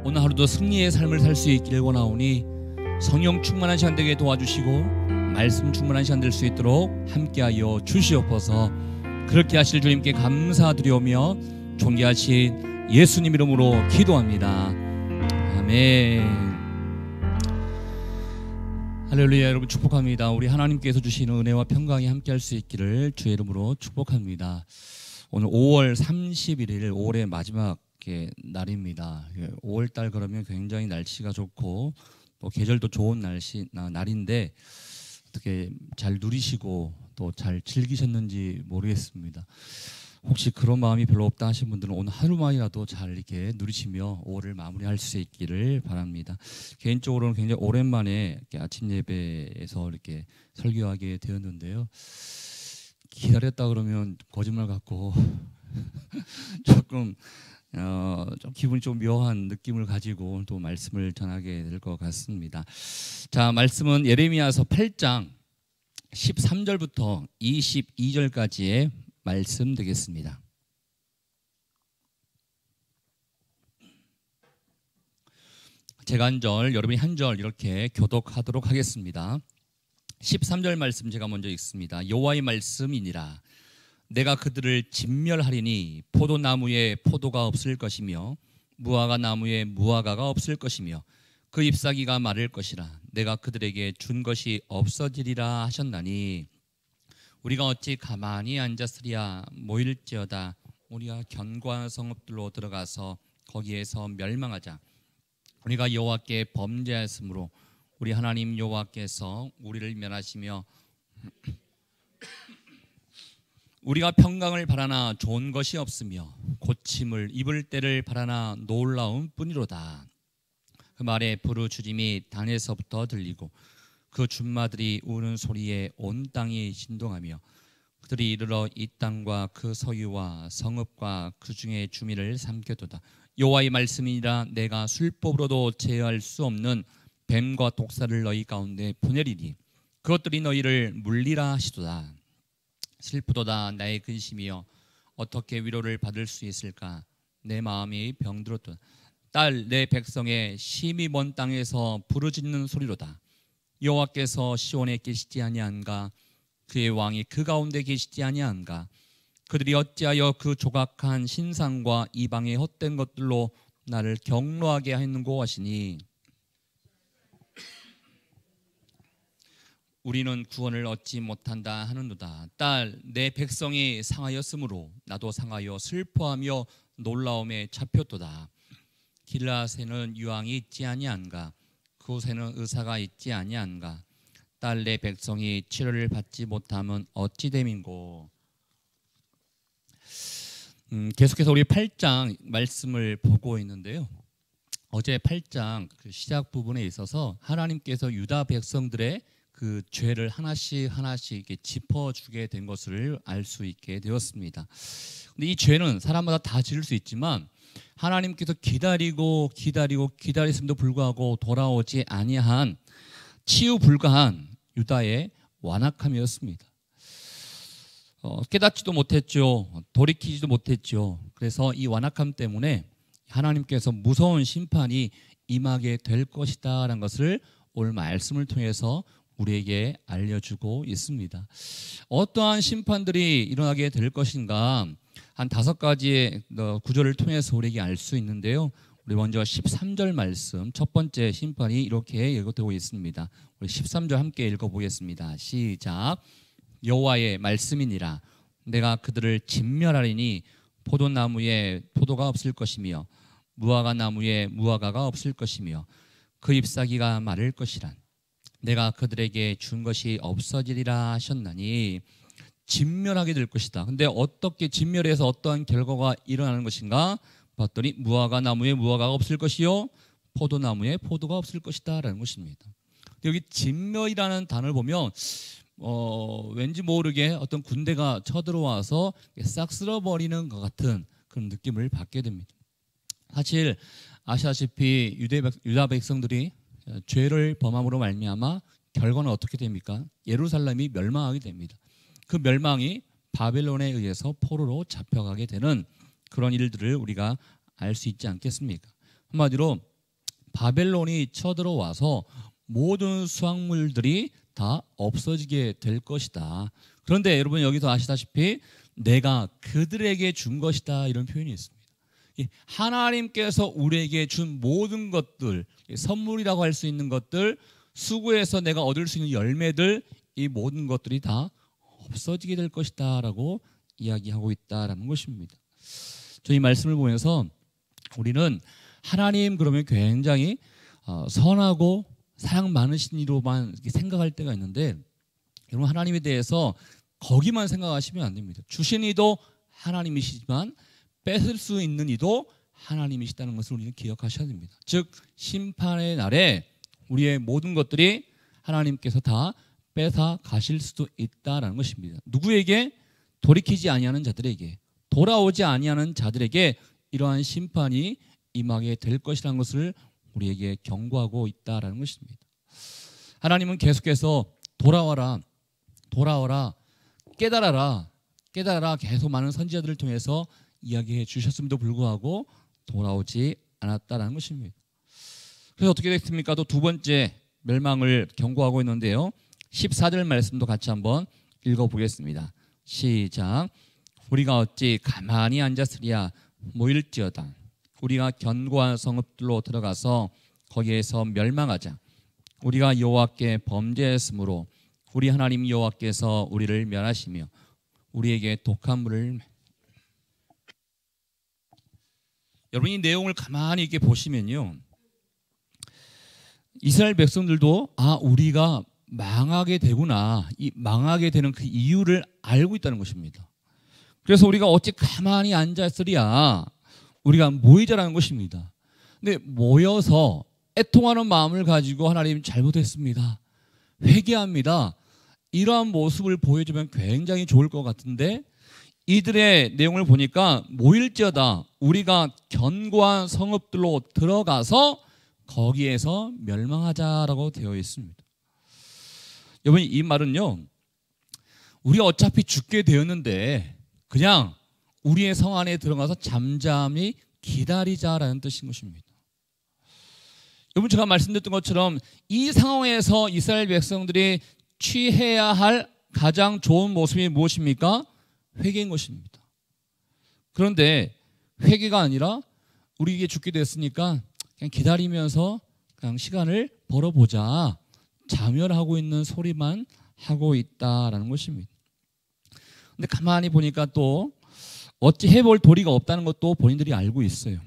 오늘 하루도 승리의 삶을 살 수 있기를 원하오니 성령 충만한 시간 되게 도와주시고 말씀 충만한 시간 될 수 있도록 함께하여 주시옵소서. 그렇게 하실 주님께 감사드리오며 존귀하신 예수님 이름으로 기도합니다. 아멘. 할렐루야. 여러분 축복합니다. 우리 하나님께서 주시는 은혜와 평강이 함께할 수 있기를 주의 이름으로 축복합니다. 오늘 5월 31일 5월의 마지막 날입니다. 5월달 그러면 굉장히 날씨가 좋고 또 계절도 좋은 날인데 어떻게 잘 누리시고 또 잘 즐기셨는지 모르겠습니다. 혹시 그런 마음이 별로 없다 하신 분들은 오늘 하루만이라도 잘 이렇게 누리시며 5월을 마무리할 수 있기를 바랍니다. 개인적으로는 굉장히 오랜만에 이렇게 아침 예배에서 이렇게 설교하게 되었는데요. 기다렸다 그러면 거짓말 같고 조금 좀 기분이 좀 묘한 느낌을 가지고 또 말씀을 전하게 될 것 같습니다. 자, 말씀은 예레미야서 8장 13절부터 22절까지의 말씀 되겠습니다. 제가 한 절, 여러분이 한 절 이렇게 교독하도록 하겠습니다. 13절 말씀 제가 먼저 읽습니다. 여호와의 말씀이니라. 내가 그들을 진멸하리니 포도나무에 포도가 없을 것이며 무화과 나무에 무화과가 없을 것이며 그 잎사귀가 마를 것이라. 내가 그들에게 준 것이 없어지리라 하셨나니 우리가 어찌 가만히 앉았으랴. 모일지어다 우리가 견고한 성읍들로 들어가서 거기에서 멸망하자. 우리가 여호와께 범죄하였으므로 우리 하나님 여호와께서 우리를 멸하시며 우리가 평강을 바라나 좋은 것이 없으며 고침을 입을 때를 바라나 놀라운 뿐이로다. 그 말에 부르짖음이 단에서부터 들리고 그 준마들이 우는 소리에 온 땅이 진동하며 그들이 이르러 이 땅과 그 소유와 성읍과 그 중에 주민을 삼켜도다. 여호와의 말씀이니라. 내가 술법으로도 제어할 수 없는 뱀과 독사를 너희 가운데 보내리니 그것들이 너희를 물리라 하시도다. 슬프도다 나의 근심이여 어떻게 위로를 받을 수 있을까. 내 마음이 병들었도다. 딸 내 백성의 심히 먼 땅에서 부르짖는 소리로다. 여호와께서 시온에 계시지 아니한가. 그의 왕이 그 가운데 계시지 아니한가. 그들이 어찌하여 그 조각한 신상과 이방의 헛된 것들로 나를 경노하게 하는고 하시니 우리는 구원을 얻지 못한다 하는도다. 딸 내 백성이 상하였으므로 나도 상하여 슬퍼하며 놀라움에 잡혔도다. 길라앗에는 유황이 있지 아니한가. 그곳에는 의사가 있지 아니한가. 딸 내 백성이 치료를 받지 못하면 어찌 됨인고. 계속해서 우리 8장 말씀을 보고 있는데요. 어제 8장 그 시작 부분에 있어서 하나님께서 유다 백성들의 그 죄를 하나씩 이렇게 짚어주게 된 것을 알 수 있게 되었습니다. 근데 이 죄는 사람마다 다 지을 수 있지만 하나님께서 기다렸음에도 불구하고 돌아오지 아니한 치유 불가한 유다의 완악함이었습니다. 깨닫지도 못했죠. 돌이키지도 못했죠. 그래서 이 완악함 때문에 하나님께서 무서운 심판이 임하게 될 것이다 라는 것을 오늘 말씀을 통해서 우리에게 알려주고 있습니다. 어떠한 심판들이 일어나게 될 것인가 한 5가지의 구절을 통해서 우리에게 알 수 있는데요. 우리 먼저 13절 말씀 첫 번째 심판이 이렇게 예고되고 있습니다. 우리 13절 함께 읽어보겠습니다. 시작. 여호와의 말씀이니라. 내가 그들을 진멸하리니 포도나무에 포도가 없을 것이며 무화과 나무에 무화과가 없을 것이며 그 잎사귀가 마를 것이란. 내가 그들에게 준 것이 없어지리라 하셨나니 진멸하게 될 것이다. 근데 어떻게 진멸해서 어떠한 결과가 일어나는 것인가 봤더니 무화과 나무에 무화과가 없을 것이요 포도나무에 포도가 없을 것이다 라는 것입니다. 여기 진멸이라는 단어를 보면 왠지 모르게 어떤 군대가 쳐들어와서 싹 쓸어버리는 것 같은 그런 느낌을 받게 됩니다. 사실 아시다시피 유다 백성들이 죄를 범함으로 말미암아 결과는 어떻게 됩니까? 예루살렘이 멸망하게 됩니다. 그 멸망이 바벨론에 의해서 포로로 잡혀가게 되는 그런 일들을 우리가 알 수 있지 않겠습니까? 한마디로 바벨론이 쳐들어와서 모든 수확물들이 다 없어지게 될 것이다. 그런데 여러분 여기서 아시다시피 내가 그들에게 준 것이다 이런 표현이 있습니다. 하나님께서 우리에게 준 모든 것들, 선물이라고 할 수 있는 것들, 수고해서 내가 얻을 수 있는 열매들, 이 모든 것들이 다 없어지게 될 것이다 라고 이야기하고 있다라는 것입니다. 저희 말씀을 보면서 우리는 하나님 그러면 굉장히 선하고 사랑 많으신 이로만 생각할 때가 있는데, 여러분 하나님에 대해서 거기만 생각하시면 안 됩니다. 주신 이도 하나님이시지만 뺏을 수 있는 이도 하나님이시다는 것을 우리는 기억하셔야 됩니다. 즉 심판의 날에 우리의 모든 것들이 하나님께서 다 뺏어 가실 수도 있다라는 것입니다. 누구에게? 돌이키지 아니하는 자들에게, 돌아오지 아니하는 자들에게 이러한 심판이 임하게 될 것이라는 것을 우리에게 경고하고 있다라는 것입니다. 하나님은 계속해서 돌아와라, 돌아와라, 깨달아라, 깨달아라 계속 많은 선지자들을 통해서 이야기해 주셨음에도 불구하고 돌아오지 않았다라는 것입니다. 그래서 어떻게 됐습니까? 또 두 번째 멸망을 경고하고 있는데요. 14절 말씀도 같이 한번 읽어보겠습니다. 시작. 우리가 어찌 가만히 앉았으랴 모일지어다. 우리가 견고한 성읍들로 들어가서 거기에서 멸망하자. 우리가 여호와께 범죄했으므로 우리 하나님 여호와께서 우리를 멸하시며 우리에게 독한 물을. 여러분 이 내용을 가만히 이렇게 보시면요, 이스라엘 백성들도 우리가 망하게 되구나, 이 망하게 되는 그 이유를 알고 있다는 것입니다. 그래서 우리가 어찌 가만히 앉았으랴, 우리가 모이자라는 것입니다. 근데 모여서 애통하는 마음을 가지고 하나님 잘못했습니다, 회개합니다, 이러한 모습을 보여주면 굉장히 좋을 것 같은데, 이들의 내용을 보니까 모일지어다, 우리가 견고한 성읍들로 들어가서 거기에서 멸망하자라고 되어 있습니다. 여러분 이 말은요, 우리가 어차피 죽게 되었는데 그냥 우리의 성 안에 들어가서 잠잠히 기다리자라는 뜻인 것입니다. 여러분 제가 말씀드렸던 것처럼 이 상황에서 이스라엘 백성들이 취해야 할 가장 좋은 모습이 무엇입니까? 회개인 것입니다. 그런데 회개가 아니라 우리에게 죽게 됐으니까 그냥 기다리면서 그냥 시간을 벌어보자, 자멸하고 있는 소리만 하고 있다라는 것입니다. 근데 가만히 보니까 또 어찌 해볼 도리가 없다는 것도 본인들이 알고 있어요.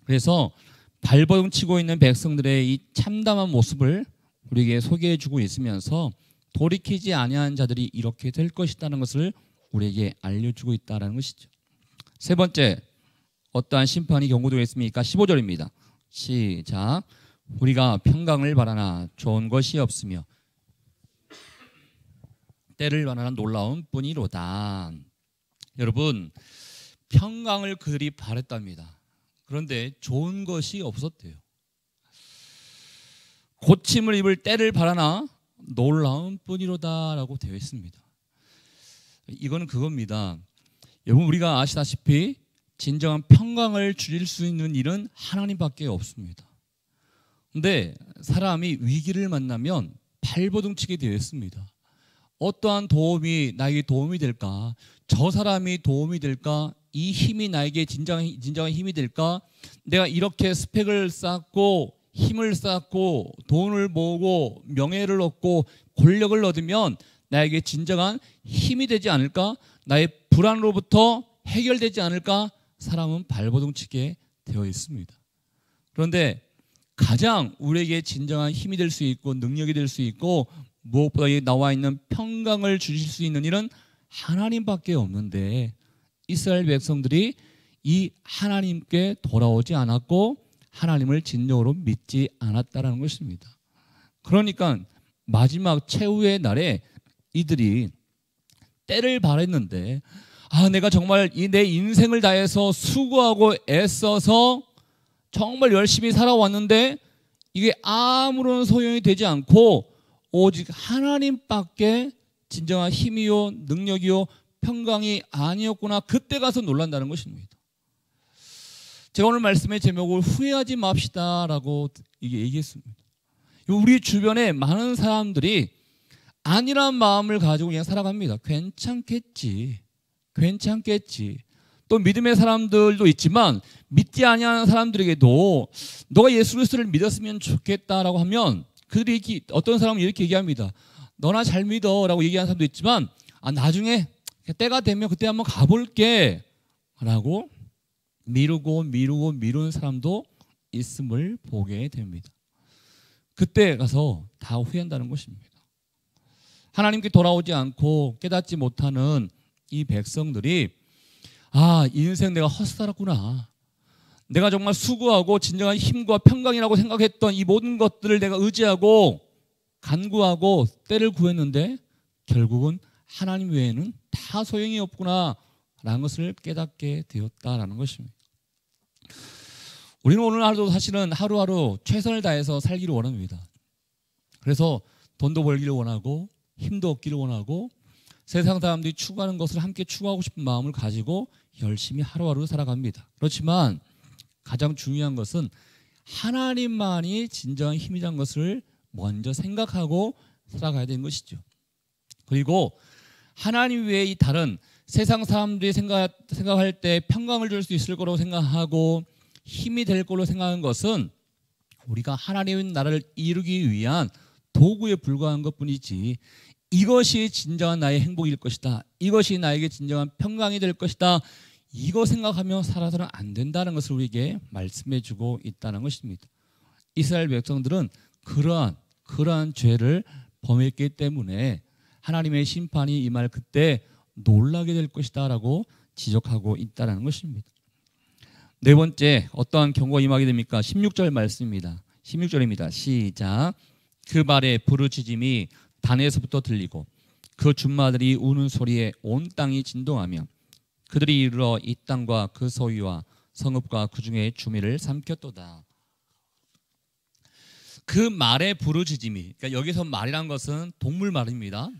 그래서 발버둥 치고 있는 백성들의 이 참담한 모습을 우리에게 소개해주고 있으면서 돌이키지 아니한 자들이 이렇게 될 것이라는 것을 우리에게 알려주고 있다는 것이죠. 세 번째, 어떠한 심판이 경고되어 있습니까? 15절입니다. 시작. 우리가 평강을 바라나 좋은 것이 없으며 때를 바라나 놀라운 뿐이로다. 여러분 평강을 그들이 바랬답니다. 그런데 좋은 것이 없었대요. 고침을 입을 때를 바라나 놀라운 뿐이로다라고 되어 있습니다. 이거는 그겁니다. 여러분 우리가 아시다시피 진정한 평강을 주실 수 있는 일은 하나님밖에 없습니다. 근데 사람이 위기를 만나면 발버둥치게 되어 있습니다. 어떠한 도움이 나에게 도움이 될까? 저 사람이 도움이 될까? 이 힘이 나에게 진정한 힘이 될까? 내가 이렇게 스펙을 쌓고 힘을 쌓고 돈을 모으고 명예를 얻고 권력을 얻으면 나에게 진정한 힘이 되지 않을까? 나의 불안으로부터 해결되지 않을까? 사람은 발버둥치게 되어 있습니다. 그런데 가장 우리에게 진정한 힘이 될 수 있고 능력이 될 수 있고 무엇보다 나와 있는 평강을 주실 수 있는 일은 하나님밖에 없는데 이스라엘 백성들이 이 하나님께 돌아오지 않았고 하나님을 진정으로 믿지 않았다는 것입니다. 그러니까 마지막 최후의 날에 이들이 때를 바랬는데 내가 정말 내 인생을 다해서 수고하고 애써서 정말 열심히 살아왔는데 이게 아무런 소용이 되지 않고 오직 하나님밖에 진정한 힘이요 능력이요 평강이 아니었구나, 그때 가서 놀란다는 것입니다. 제가 오늘 말씀의 제목을 후회하지 맙시다라고 이게 얘기했습니다. 우리 주변에 많은 사람들이 아니란 마음을 가지고 그냥 살아갑니다. 괜찮겠지. 또 믿음의 사람들도 있지만 믿지 아니하는 사람들에게도 너가 예수 그리스도를 믿었으면 좋겠다라고 하면 그들이 어떤 사람은 이렇게 얘기합니다. 너나 잘 믿어라고 얘기하는 사람도 있지만 나중에 때가 되면 그때 한번 가볼게 라고 미루는 사람도 있음을 보게 됩니다. 그때 가서 다 후회한다는 것입니다. 하나님께 돌아오지 않고 깨닫지 못하는 이 백성들이 이 인생 내가 헛살았구나. 내가 정말 수고하고 진정한 힘과 평강이라고 생각했던 이 모든 것들을 내가 의지하고 간구하고 때를 구했는데 결국은 하나님 외에는 다 소용이 없구나 라는 것을 깨닫게 되었다라는 것입니다. 우리는 오늘 하루도 사실은 하루하루 최선을 다해서 살기를 원합니다. 그래서 돈도 벌기를 원하고 힘도 얻기를 원하고 세상 사람들이 추구하는 것을 함께 추구하고 싶은 마음을 가지고 열심히 하루하루 살아갑니다. 그렇지만 가장 중요한 것은 하나님만이 진정한 힘이라는 것을 먼저 생각하고 살아가야 되는 것이죠. 그리고 하나님 외에 이 다른 세상 사람들이 생각할 때 평강을 줄 수 있을 거라고 생각하고 힘이 될 걸로 생각하는 것은 우리가 하나님의 나라를 이루기 위한 도구에 불과한 것뿐이지 이것이 진정한 나의 행복일 것이다. 이것이 나에게 진정한 평강이 될 것이다. 이거 생각하며 살아서는 안 된다는 것을 우리에게 말씀해 주고 있다는 것입니다. 이스라엘 백성들은 그러한 죄를 범했기 때문에 하나님의 심판이 임할 그때 놀라게 될 것이다 라고 지적하고 있다는 것입니다. 네 번째 어떠한 경고가 임하게 됩니까? 16절 말씀입니다. 16절입니다. 시작. 그 말에 부르짖음이 단에서부터 들리고 그 준마들이 우는 소리에 온 땅이 진동하며 그들이 이르러 이 땅과 그 소유와 성읍과 그 중에 주민을 삼켰도다. 그 말의 부르짖음이, 그러니까 여기서 말이란 것은 동물 말입니다.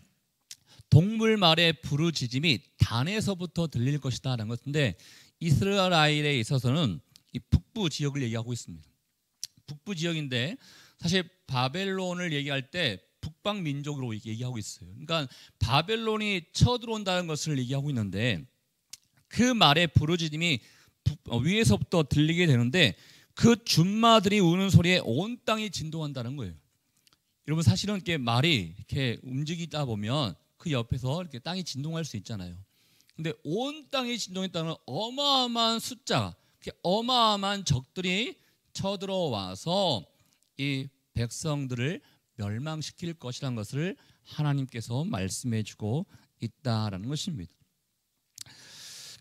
동물 말의 부르짖음이 단에서부터 들릴 것이다 라는 것인데 이스라엘에 있어서는 이 북부 지역을 얘기하고 있습니다. 북부 지역인데 사실 바벨론을 얘기할 때 북방 민족으로 얘기하고 있어요. 그러니까 바벨론이 쳐들어온다는 것을 얘기하고 있는데 그 말의 부르짖음이 위에서부터 들리게 되는데 그 준마들이 우는 소리에 온 땅이 진동한다는 거예요. 여러분 사실은 이렇게 말이 이렇게 움직이다 보면 그 옆에서 이렇게 땅이 진동할 수 있잖아요. 근데 온 땅이 진동했다는 어마어마한 숫자, 어마어마한 적들이 쳐들어와서 이 백성들을 멸망시킬 것이라는 것을 하나님께서 말씀해 주고 있다라는 것입니다.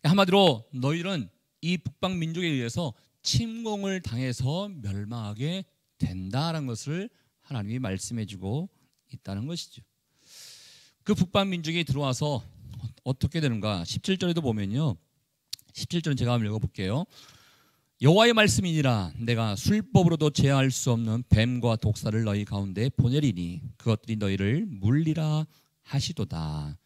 한마디로 너희는 이 북방 민족에 의해서 침공을 당해서 멸망하게 된다라는 것을 하나님이 말씀해 주고 있다는 것이죠. 그 북방 민족이 들어와서 어떻게 되는가? 17절에도 보면요. 17절은 제가 한번 읽어볼게요. 여호와의 말씀이니라 내가 술법으로도 제어할 수 없는 뱀과 독사를 너희 가운데 보내리니 그것들이 너희를 물리라 하시도다.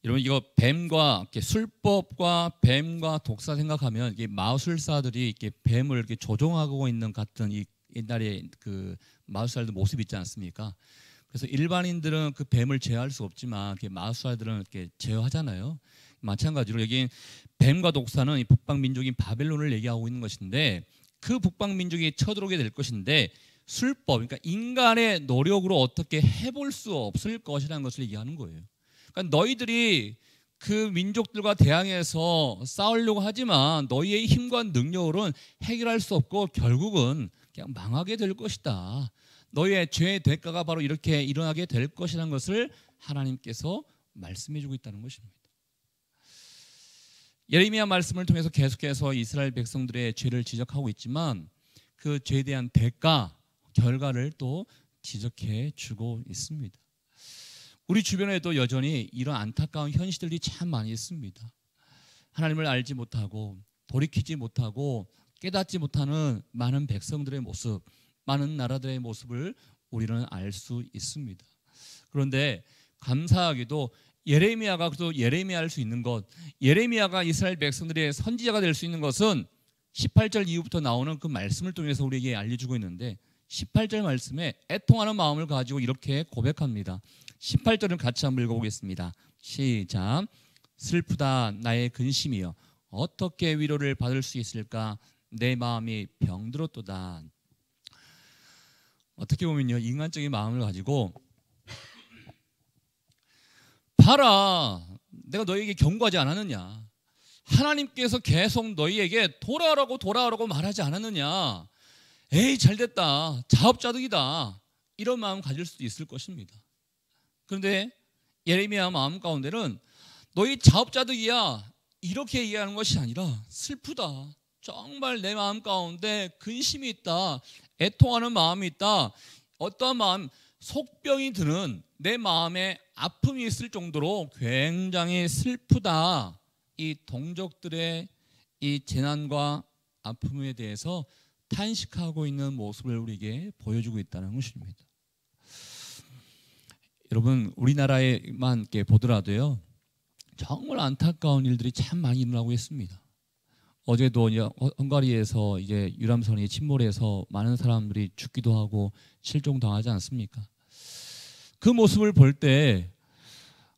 여러분 이거 뱀과 이렇게 술법과 뱀과 독사 생각하면 이게 마술사들이 이렇게 뱀을 이렇게 조종하고 있는 같은 이 옛날에 그 마술사들 모습 있지 않습니까? 그래서 일반인들은 그 뱀을 제어할 수 없지만 마술사들은 이렇게 제어하잖아요. 마찬가지로 여기 뱀과 독사는 이 북방 민족인 바벨론을 얘기하고 있는 것인데 그 북방 민족이 쳐들어오게 될 것인데 술법, 그러니까 인간의 노력으로 어떻게 해볼 수 없을 것이라는 것을 얘기하는 거예요. 그러니까 너희들이 그 민족들과 대항해서 싸우려고 하지만 너희의 힘과 능력으로는 해결할 수 없고 결국은 그냥 망하게 될 것이다. 너희의 죄의 대가가 바로 이렇게 일어나게 될 것이라는 것을 하나님께서 말씀해 주고 있다는 것입니다. 예레미야 말씀을 통해서 계속해서 이스라엘 백성들의 죄를 지적하고 있지만 그 죄에 대한 대가, 결과를 또 지적해 주고 있습니다. 우리 주변에도 여전히 이런 안타까운 현실들이 참 많이 있습니다. 하나님을 알지 못하고 돌이키지 못하고 깨닫지 못하는 많은 백성들의 모습, 많은 나라들의 모습을 우리는 알 수 있습니다. 그런데 감사하게도 예레미야가 그래도 예레미야할 수 있는 것, 예레미야가 이스라엘 백성들의 선지자가 될 수 있는 것은 18절 이후부터 나오는 그 말씀을 통해서 우리에게 알려주고 있는데 18절 말씀에 애통하는 마음을 가지고 이렇게 고백합니다. 18절을 같이 한번 읽어보겠습니다. 시작. 슬프다 나의 근심이여 어떻게 위로를 받을 수 있을까 내 마음이 병들었도다. 어떻게 보면요 인간적인 마음을 가지고 봐라 내가 너희에게 경고하지 않았느냐, 하나님께서 계속 너희에게 돌아오라고 말하지 않았느냐, 에이 잘됐다 자업자득이다 이런 마음 가질 수도 있을 것입니다. 그런데 예레미야 마음 가운데는 너희 자업자득이야 이렇게 얘기하는 것이 아니라 슬프다, 정말 내 마음 가운데 근심이 있다, 애통하는 마음이 있다, 어떠한 마음, 속병이 드는 내 마음에 아픔이 있을 정도로 굉장히 슬프다. 이 동족들의 이 재난과 아픔에 대해서 탄식하고 있는 모습을 우리에게 보여주고 있다는 것입니다. 여러분 우리나라에만 보더라도요 정말 안타까운 일들이 참 많이 일어나고 있습니다. 어제도 헝가리에서 이제 유람선이 침몰해서 많은 사람들이 죽기도 하고 실종당하지 않습니까? 그 모습을 볼 때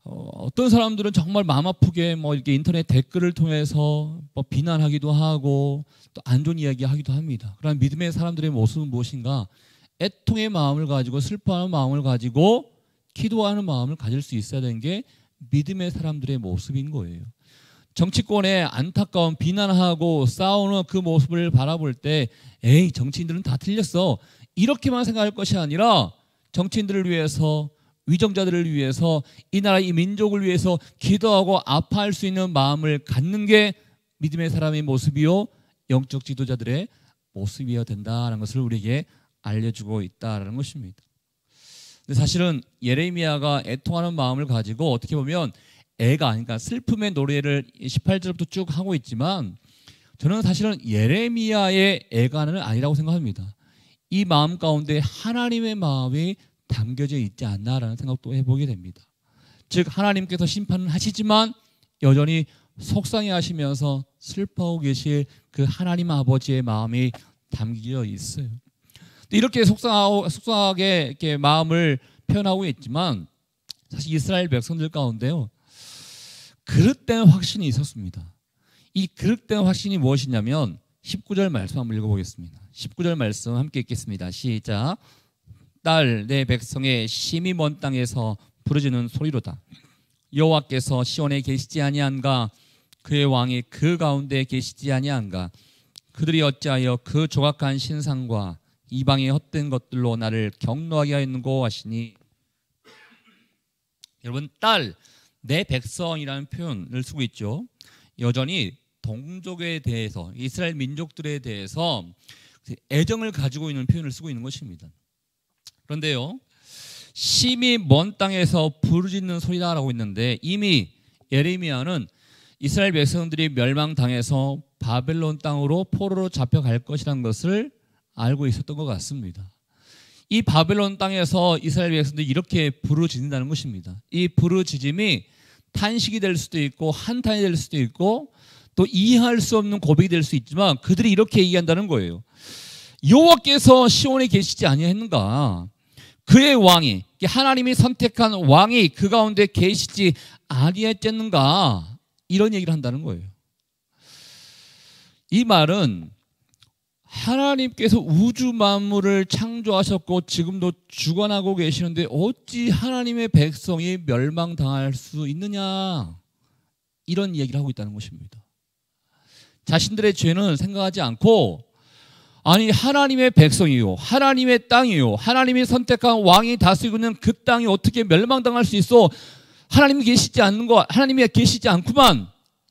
어떤 사람들은 정말 마음 아프게 이렇게 인터넷 댓글을 통해서 비난하기도 하고 또 안 좋은 이야기하기도 합니다. 그러나 믿음의 사람들의 모습은 무엇인가? 애통의 마음을 가지고 슬퍼하는 마음을 가지고 기도하는 마음을 가질 수 있어야 되는 게 믿음의 사람들의 모습인 거예요. 정치권에 안타까운 비난하고 싸우는 그 모습을 바라볼 때 에이 정치인들은 다 틀렸어 이렇게만 생각할 것이 아니라 정치인들을 위해서 위정자들을 위해서 이 나라 이 민족을 위해서 기도하고 아파할 수 있는 마음을 갖는 게 믿음의 사람의 모습이요 영적 지도자들의 모습이어야 된다는 것을 우리에게 알려주고 있다는 것입니다. 근데 사실은 예레미야가 애통하는 마음을 가지고 어떻게 보면 그러니까 슬픔의 노래를 18절부터 쭉 하고 있지만 저는 사실은 예레미야의 애가는 아니라고 생각합니다. 이 마음 가운데 하나님의 마음이 담겨져 있지 않나라는 생각도 해보게 됩니다. 즉 하나님께서 심판을 하시지만 여전히 속상해 하시면서 슬퍼하고 계실 그 하나님 아버지의 마음이 담겨 있어요. 이렇게 속상하게 이렇게 마음을 표현하고 있지만 사실 이스라엘 백성들 가운데요 그릇된 확신이 있었습니다. 이 그릇된 확신이 무엇이냐면 19절 말씀 한번 읽어보겠습니다. 19절 말씀 함께 읽겠습니다. 시작. 딸 내 백성의 심히 먼 땅에서 부르짖는 소리로다. 여호와께서 시온에 계시지 아니한가? 그의 왕이 그 가운데 계시지 아니한가? 그들이 어찌하여 그 조각한 신상과 이방의 헛된 것들로 나를 경노하게 하였는고 하시니. 여러분 딸 내 백성이라는 표현을 쓰고 있죠. 여전히 동족에 대해서 이스라엘 민족들에 대해서 애정을 가지고 있는 표현을 쓰고 있는 것입니다. 그런데요 심히 먼 땅에서 부르짖는 소리다라고 있는데 이미 예레미야는 이스라엘 백성들이 멸망당해서 바벨론 땅으로 포로로 잡혀갈 것이라는 것을 알고 있었던 것 같습니다. 이 바벨론 땅에서 이스라엘 백성들이 이렇게 부르짖는다는 것입니다. 이 부르짖음이 탄식이 될 수도 있고 한탄이 될 수도 있고 또 이해할 수 없는 고백이 될 수 있지만 그들이 이렇게 얘기한다는 거예요. 여호와께서 시온에 계시지 아니했는가? 그의 왕이 하나님이 선택한 왕이 그 가운데 계시지 아니했겠는가? 이런 얘기를 한다는 거예요. 이 말은 하나님께서 우주 만물을 창조하셨고 지금도 주관하고 계시는데 어찌 하나님의 백성이 멸망당할 수 있느냐 이런 얘기를 하고 있다는 것입니다. 자신들의 죄는 생각하지 않고 아니 하나님의 백성이요 하나님의 땅이요 하나님이 선택한 왕이 다스리고 있는 그 땅이 어떻게 멸망당할 수 있어? 하나님이 계시지 않는 거 하나님이 계시지 않구만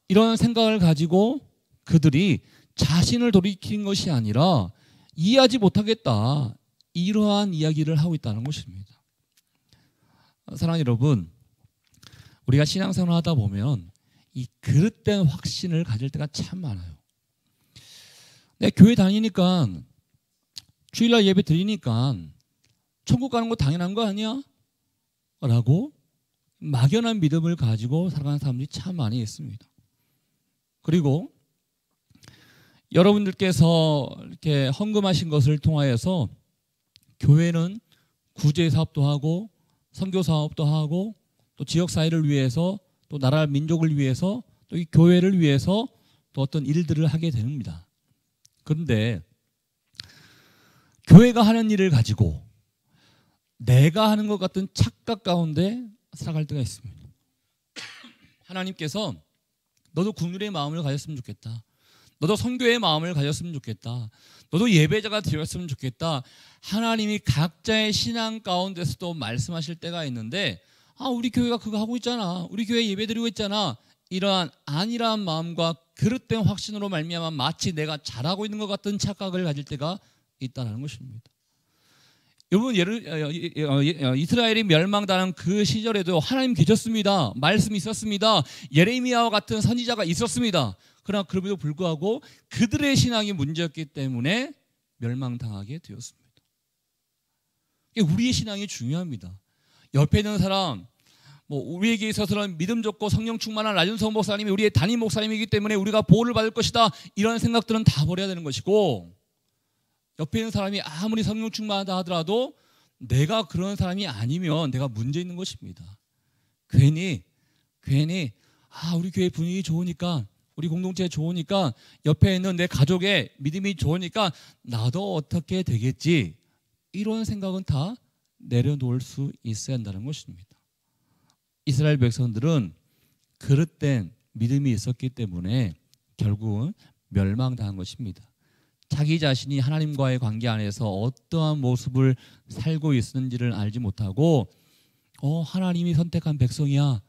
이런 생각을 가지고 그들이 자신을 돌이킨 것이 아니라 이해하지 못하겠다 이러한 이야기를 하고 있다는 것입니다. 사랑하는 여러분 우리가 신앙생활을 하다 보면 이 그릇된 확신을 가질 때가 참 많아요. 내 교회 다니니까 주일날 예배 드리니까 천국 가는 거 당연한 거 아니야? 라고 막연한 믿음을 가지고 살아가는 사람들이 참 많이 있습니다. 그리고 여러분들께서 이렇게 헌금하신 것을 통하여서 교회는 구제 사업도 하고 선교 사업도 하고 또 지역 사회를 위해서 또 나라 민족을 위해서 또 이 교회를 위해서 또 어떤 일들을 하게 됩니다. 그런데 교회가 하는 일을 가지고 내가 하는 것 같은 착각 가운데 살아갈 때가 있습니다. 하나님께서 너도 국률의 마음을 가졌으면 좋겠다. 너도 선교의 마음을 가졌으면 좋겠다. 너도 예배자가 되었으면 좋겠다. 하나님이 각자의 신앙 가운데서도 말씀하실 때가 있는데 우리 교회가 그거 하고 있잖아. 우리 교회 예배 드리고 있잖아. 이러한 안일한 마음과 그릇된 확신으로 말미암아 마치 내가 잘하고 있는 것 같은 착각을 가질 때가 있다는 것입니다. 여러분, 이스라엘이 멸망당한 그 시절에도 하나님 계셨습니다. 말씀이 있었습니다. 예레미야와 같은 선지자가 있었습니다. 그러나 그럼에도 불구하고 그들의 신앙이 문제였기 때문에 멸망당하게 되었습니다. 우리의 신앙이 중요합니다. 옆에 있는 사람, 우리에게 있어서는 믿음 좋고 성령 충만한 라준성 목사님이 우리의 담임 목사님이기 때문에 우리가 보호를 받을 것이다, 이런 생각들은 다 버려야 되는 것이고, 옆에 있는 사람이 아무리 성령 충만하다 하더라도 내가 그런 사람이 아니면 내가 문제 있는 것입니다. 괜히 우리 교회 분위기 좋으니까, 우리 공동체 좋으니까, 옆에 있는 내 가족의 믿음이 좋으니까 나도 어떻게 되겠지, 이런 생각은 다 내려놓을 수 있어야 한다는 것입니다. 이스라엘 백성들은 그릇된 믿음이 있었기 때문에 결국은 멸망당한 것입니다. 자기 자신이 하나님과의 관계 안에서 어떠한 모습을 살고 있는지를 알지 못하고 하나님이 선택한 백성이야,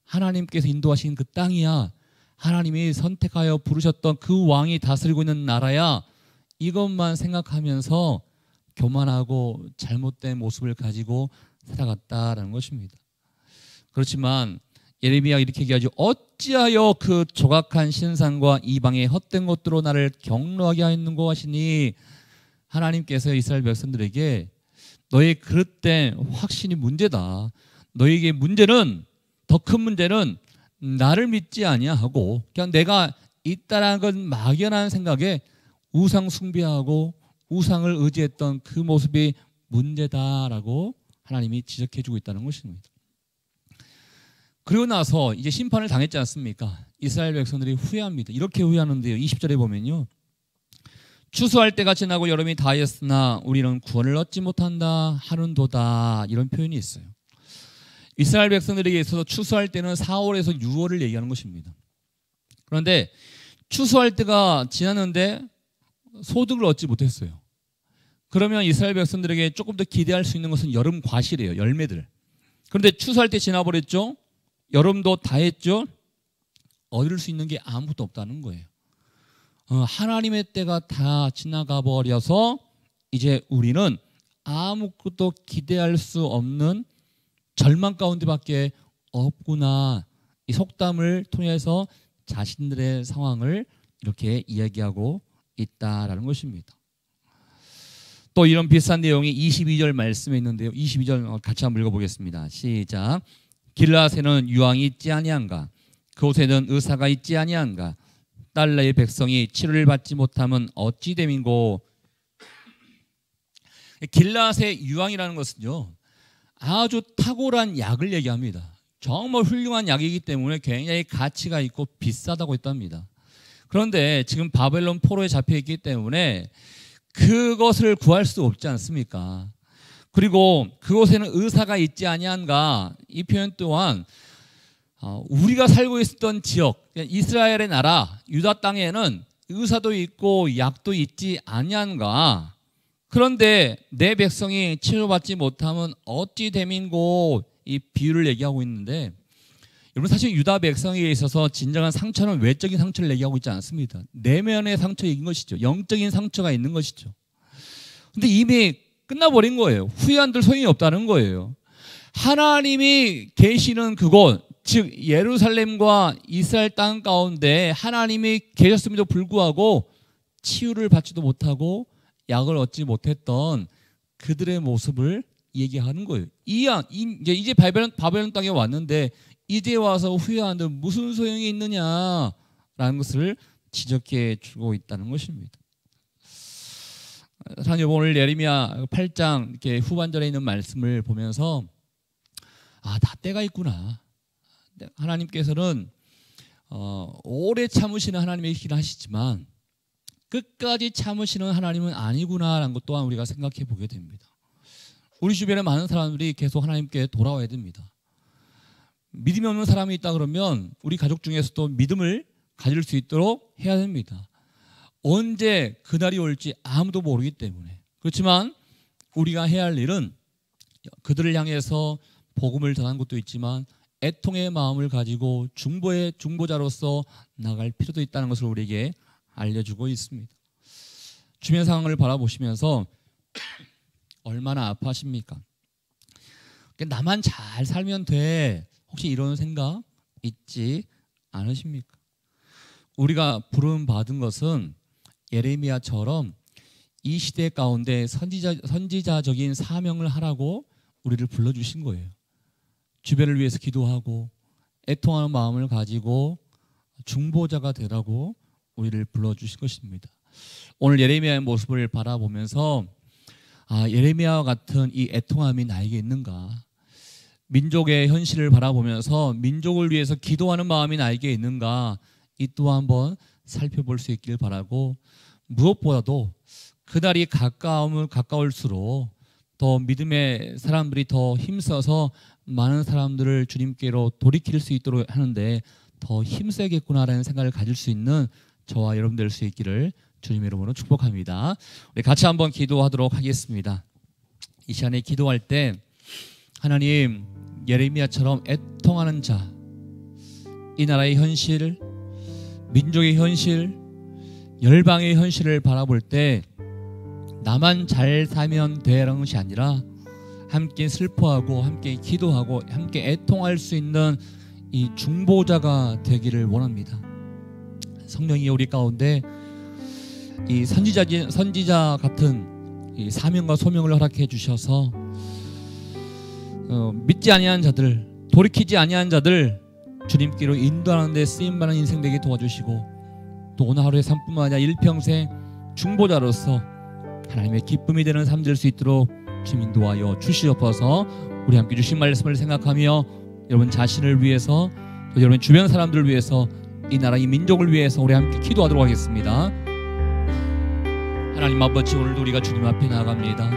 하나님께서 인도하신 그 땅이야, 하나님이 선택하여 부르셨던 그 왕이 다스리고 있는 나라야, 이것만 생각하면서 교만하고 잘못된 모습을 가지고 살아갔다라는 것입니다. 그렇지만 예레미야가 이렇게 얘기하죠. 어찌하여 그 조각한 신상과 이방의 헛된 것들로 나를 경노하게 하였는고 하시니, 하나님께서 이스라엘 백성들에게 너의 그릇된 확신이 문제다. 너에게 문제는, 더 큰 문제는 나를 믿지 아니하고 그냥 내가 있다라는 건 막연한 생각에 우상 숭배하고 우상을 의지했던 그 모습이 문제다라고 하나님이 지적해주고 있다는 것입니다. 그리고 나서 이제 심판을 당했지 않습니까? 이스라엘 백성들이 후회합니다. 이렇게 후회하는데요, 20절에 보면요, 추수할 때가 지나고 여름이 다하였으나 우리는 구원을 얻지 못한다 하는도다, 이런 표현이 있어요. 이스라엘 백성들에게 있어서 추수할 때는 4월에서 6월을 얘기하는 것입니다. 그런데 추수할 때가 지났는데 소득을 얻지 못했어요. 그러면 이스라엘 백성들에게 조금 더 기대할 수 있는 것은 여름 과실이에요, 열매들. 그런데 추수할 때 지나버렸죠. 여름도 다 했죠. 얻을 수 있는 게 아무것도 없다는 거예요. 하나님의 때가 다 지나가 버려서 이제 우리는 아무것도 기대할 수 없는 절망 가운데밖에 없구나, 이 속담을 통해서 자신들의 상황을 이렇게 이야기하고 있다라는 것입니다. 또 이런 비슷한 내용이 22절 말씀에 있는데요, 22절 같이 한번 읽어보겠습니다. 시작. 길라앗에는 유황이 있지 아니한가, 그곳에는 의사가 있지 아니한가, 달라의 백성이 치료를 받지 못하면 어찌 됨인고. 길라앗의 유황이라는 것은요, 아주 탁월한 약을 얘기합니다. 정말 훌륭한 약이기 때문에 굉장히 가치가 있고 비싸다고 했답니다. 그런데 지금 바벨론 포로에 잡혀 있기 때문에 그것을 구할 수 없지 않습니까? 그리고 그곳에는 의사가 있지 아니한가, 이 표현 또한 우리가 살고 있었던 지역, 이스라엘의 나라 유다 땅에는 의사도 있고 약도 있지 아니한가, 그런데 내 백성이 치료받지 못하면 어찌 됨인고, 이 비유를 얘기하고 있는데, 여러분 사실 유다 백성에 있어서 진정한 상처는 외적인 상처를 얘기하고 있지 않습니다. 내면의 상처인 것이죠. 영적인 상처가 있는 것이죠. 근데 이미 끝나버린 거예요. 후회한들 소용이 없다는 거예요. 하나님이 계시는 그곳, 즉 예루살렘과 이스라엘 땅 가운데 하나님이 계셨음에도 불구하고 치유를 받지도 못하고 약을 얻지 못했던 그들의 모습을 얘기하는 거예요. 이제 바벨론 땅에 왔는데 이제 와서 후회하는데 무슨 소용이 있느냐라는 것을 지적해 주고 있다는 것입니다. 사실 오늘 예레미야 8장 이렇게 후반절에 있는 말씀을 보면서 다 때가 있구나. 하나님께서는 오래 참으시는 하나님이긴 하시지만 끝까지 참으시는 하나님은 아니구나라는 것 또한 우리가 생각해 보게 됩니다. 우리 주변에 많은 사람들이 계속 하나님께 돌아와야 됩니다. 믿음이 없는 사람이 있다 그러면 우리 가족 중에서도 믿음을 가질 수 있도록 해야 됩니다. 언제 그날이 올지 아무도 모르기 때문에. 그렇지만 우리가 해야 할 일은 그들을 향해서 복음을 전하는 것도 있지만 애통의 마음을 가지고 중보자로서 나갈 필요도 있다는 것을 우리에게 알려주고 있습니다. 주변 상황을 바라보시면서 얼마나 아파하십니까? 나만 잘 살면 돼. 혹시 이런 생각 있지 않으십니까? 우리가 부름 받은 것은 예레미야처럼 이 시대 가운데 선지자적인 사명을 하라고 우리를 불러주신 거예요. 주변을 위해서 기도하고 애통하는 마음을 가지고 중보자가 되라고 우리를 불러주신 것입니다. 오늘 예레미야의 모습을 바라보면서 예레미야와 같은 이 애통함이 나에게 있는가? 민족의 현실을 바라보면서 민족을 위해서 기도하는 마음이 나에게 있는가? 이 또한 한번 살펴볼 수 있길 바라고, 무엇보다도 그날이 가까울수록 더 믿음의 사람들이 더 힘써서 많은 사람들을 주님께로 돌이킬 수 있도록 하는데 더 힘세겠구나라는 생각을 가질 수 있는 저와 여러분 될 수 있기를 주님의 이름으로 축복합니다. 우리 같이 한번 기도하도록 하겠습니다. 이 시간에 기도할 때 하나님, 예레미야처럼 애통하는 자, 이 나라의 현실, 민족의 현실, 열방의 현실을 바라볼 때 나만 잘 살면 되라는 것이 아니라 함께 슬퍼하고 함께 기도하고 함께 애통할 수 있는 이 중보자가 되기를 원합니다. 성령이 우리 가운데 이 선지자 같은 이 사명과 소명을 허락해 주셔서 믿지 아니한 자들, 돌이키지 아니한 자들 주님께로 인도하는 데 쓰임받는 인생 되게 도와주시고, 또 오늘 하루의 삶뿐만 아니라 일평생 중보자로서 하나님의 기쁨이 되는 삶 될 수 있도록 주님 인도하여 주시옵소서. 우리 함께 주신 말씀을 생각하며 여러분 자신을 위해서, 또 여러분 주변 사람들을 위해서, 이 나라 이 민족을 위해서 우리 함께 기도하도록 하겠습니다. 하나님 아버지, 오늘도 우리가 주님 앞에 나아갑니다.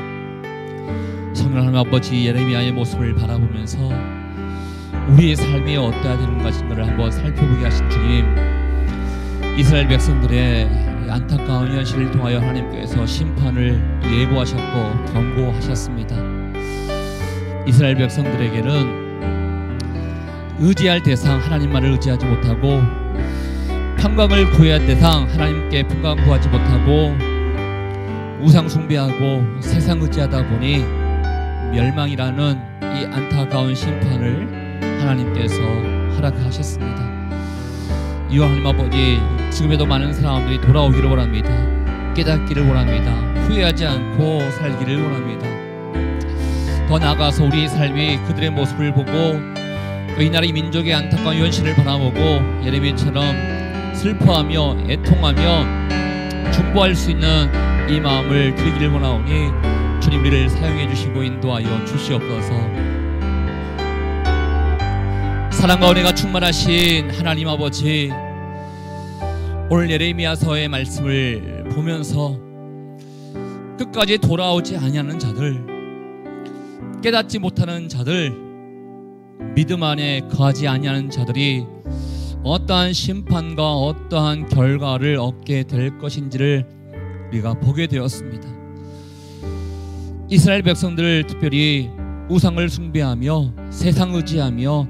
성령 하나님 아버지, 예레미야의 모습을 바라보면서 우리의 삶이 어떠해야 되는 것인가를 한번 살펴보게 하신 주님, 이스라엘 백성들의 안타까운 현실을 통하여 하나님께서 심판을 예고하셨고 경고하셨습니다. 이스라엘 백성들에게는 의지할 대상 하나님만을 의지하지 못하고, 평강을 구해야 할 대상 하나님께 평강 구하지 못하고, 우상 숭배하고 세상 의지하다 보니 멸망이라는 이 안타까운 심판을 하나님께서 허락하셨습니다. 이와 하나님 아버지, 지금에도 많은 사람들이 돌아오기를 원합니다. 깨닫기를 원합니다. 후회하지 않고 살기를 원합니다. 더 나아가서 우리의 삶이 그들의 모습을 보고 이 나라의 민족의 안타까운 현실을 바라보고 예레미야처럼 슬퍼하며 애통하며 중보할 수 있는 이 마음을 드리기를 원하오니 주님, 우리를 사용해 주시고 인도하여 주시옵소서. 사랑과 은혜가 충만하신 하나님 아버지, 오늘 예레미야서의 말씀을 보면서 끝까지 돌아오지 아니하는 자들, 깨닫지 못하는 자들, 믿음 안에 거하지 아니하는 자들이 어떠한 심판과 어떠한 결과를 얻게 될 것인지를 우리가 보게 되었습니다. 이스라엘 백성들, 특별히 우상을 숭배하며 세상 의지하며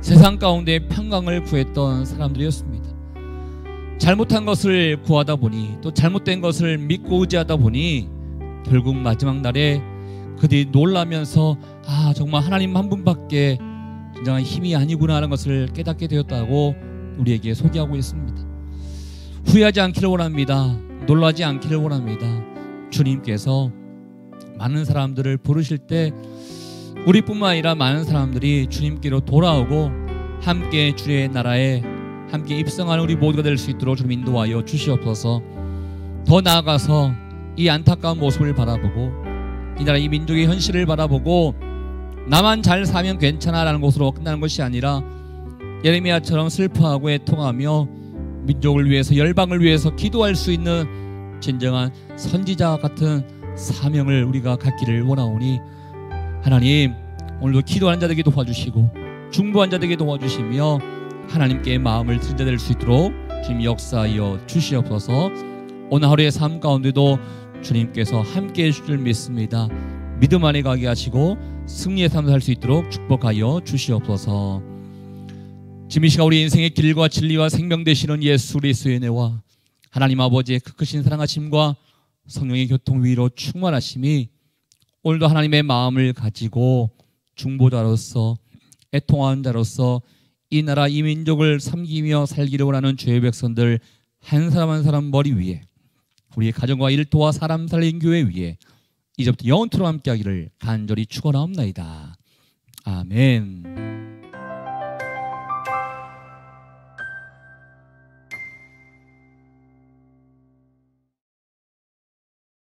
세상 가운데 평강을 구했던 사람들이었습니다. 잘못한 것을 구하다 보니, 또 잘못된 것을 믿고 의지하다 보니 결국 마지막 날에 그들이 놀라면서 정말 하나님 한 분밖에 진정한 힘이 아니구나 하는 것을 깨닫게 되었다고 우리에게 소개하고 있습니다. 후회하지 않기를 원합니다. 놀라지 않기를 원합니다. 주님께서 많은 사람들을 부르실 때 우리뿐만 아니라 많은 사람들이 주님께로 돌아오고 함께 주의 나라에 함께 입성하는 우리 모두가 될 수 있도록 좀 인도하여 주시옵소서. 더 나아가서 이 안타까운 모습을 바라보고 이 나라 이 민족의 현실을 바라보고 나만 잘 사면 괜찮아 라는 것으로 끝나는 것이 아니라 예레미야처럼 슬퍼하고 애통하며 민족을 위해서 열방을 위해서 기도할 수 있는 진정한 선지자 같은 사명을 우리가 갖기를 원하오니 하나님 오늘도 기도하는 자들에게 도와주시고 중보한 자들에게 도와주시며 하나님께 마음을 드린 자 될 수 있도록 주님 역사하여 주시옵소서. 오늘 하루의 삶 가운데도 주님께서 함께해 주실 줄 믿습니다. 믿음 안에 가게 하시고 승리의 삶을 살 수 있도록 축복하여 주시옵소서. 지금 이 시간 우리 인생의 길과 진리와 생명 되시는 예수 그리스도의 은혜와 하나님 아버지의 그 크신 사랑하심과 성령의 교통 위로 충만하심이 오늘도 하나님의 마음을 가지고 중보자로서 애통하는 자로서 이 나라 이 민족을 섬기며 살기를 원하는 주의 백성들 한 사람 한 사람 머리 위에 우리의 가정과 일터와 사람 살린 교회 위에 이제부터 영원토록 함께하기를 간절히 축원하옵나이다. 아멘.